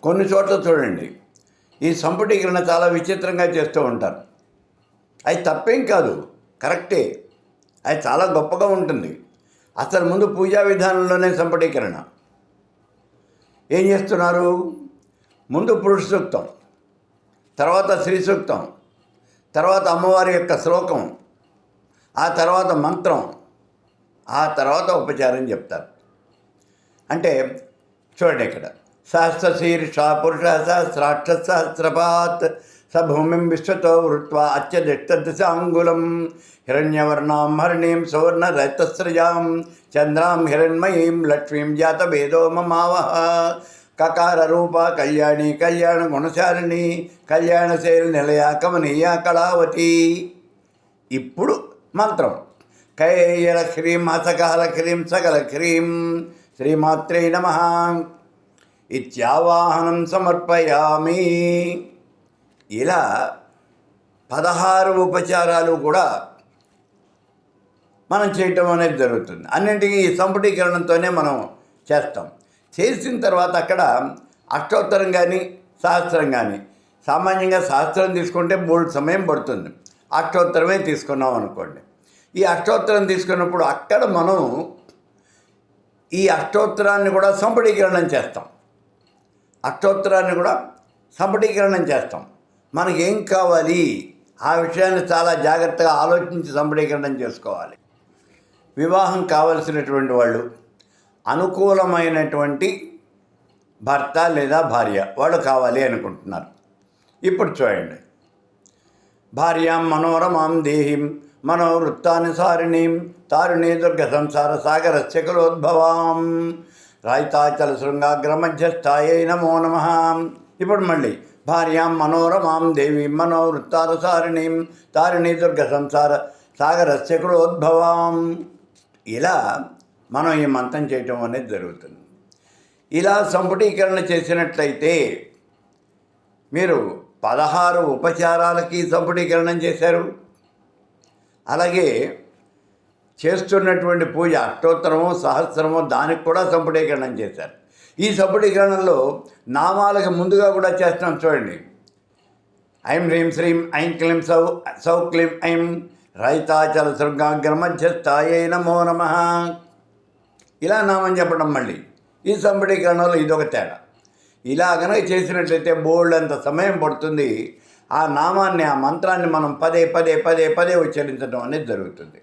కొన్ని చోట్ల చూడండి, ఈ సంపుటీకరణ చాలా విచిత్రంగా చేస్తూ ఉంటారు. అది తప్పేం కాదు, కరెక్టే, అది చాలా గొప్పగా ఉంటుంది. అసలు ముందు పూజా విధానంలోనే సంపుటీకరణ. ఏం చేస్తున్నారు? ముందు పురుష సూక్తం, తర్వాత శ్రీ సూక్తం, తర్వాత అమ్మవారి యొక్క శ్లోకం, ఆ తర్వాత మంత్రం, ఆ తర్వాత ఉపచారం చెప్తారు. అంటే చూడండి, ఇక్కడ సహస్రశీర్ష పురుష సహస్రాక్ష సహస్రపాత్ స భూమిం విశ్వతో వృత్వా అత్యదిష్టదశాంగులం హిరణ్యవర్ణాం హరిణీం సువర్ణ రజతస్రజాం చంద్రాం హిరణ్మయీం లక్ష్మీం జాతవేదో మమావహ కకార రూప కళ్యాణి కళ్యాణ గుణశాలిని కళ్యాణశైలి నిలయ కమనీయ కళావతి. ఇప్పుడు మంత్రం కైల హ్రీం హసకాల హ్రీం సకల హ్రీం శ్రీమాత్రే నమః ఇత్యావాహనం సమర్పయామి. ఇలా 16 ఉపచారాలు కూడా మనం చేయటం అనేది జరుగుతుంది. అన్నింటికీ ఈ సంపుటీకరణతోనే మనం చేస్తాం. చేసిన తర్వాత అక్కడ అష్టోత్తరం కానీ సహస్రం కానీ, సామాన్యంగా సహస్రం తీసుకుంటే 3 సమయం పడుతుంది, అష్టోత్తరమే తీసుకున్నాం అనుకోండి. ఈ అష్టోత్తరం తీసుకున్నప్పుడు అక్కడ మనం ఈ అష్టోత్తరాన్ని కూడా సంపుటీకరణం చేస్తాం. అష్టోత్తరాన్ని కూడా సంపుటీకరణం చేస్తాం. మనకి ఏం కావాలి ఆ విషయాన్ని చాలా జాగ్రత్తగా ఆలోచించి సంపుటీకరణం చేసుకోవాలి. వివాహం కావలసినటువంటి వాళ్ళు, అనుకూలమైనటువంటి భర్త లేదా భార్య వాళ్ళు కావాలి అనుకుంటున్నారు. ఇప్పుడు చూడండి, భార్యాం మనోరమాం దేహిం మనోవృత్తానుసారిణీం తారుణీ దుర్గ సంసార సాగరస్య కులోద్భవాం రాయితాచల శృంగాగ్రమధ్యస్థాయై నమో నమః. ఇప్పుడు మళ్ళీ భార్యాం మనోరమాం దేవీం మనోవృత్తానుసారిణీం తారిణీ దుర్గ సంసార సాగరస్య కులోద్భవాం. ఇలా మనం ఈ మంత్రం చేయటం అనేది జరుగుతుంది. ఇలా సంపుటీకరణ చేసినట్లయితే మీరు 16 ఉపచారాలకి సంపుటీకరణం చేశారు. అలాగే చేస్తున్నటువంటి పూజ అష్టోత్తరము సహస్రము దానికి కూడా సంపుటీకరణం చేశారు. ఈ సంపుటీకరణలో నామాలకు ముందుగా కూడా చేస్తున్నాం. చూడండి, ఐం హ్రీం శ్రీం ఐం క్లీం సౌ క్లీం ఐం రైతాచల శృంగాగ్ర మధ్యస్థాయై నమో నమః. ఇలా నామం చెప్పడం మళ్ళీ ఈ సంపుటీకరణలో ఇదొక తేడా. ఇలా కనుక చేసినట్లయితే బోల్డ్ అంత సమయం పడుతుంది. ఆ నామాన్ని, ఆ మంత్రాన్ని మనం పదే పదే పదే పదే ఉచ్చరించడం అనేది జరుగుతుంది.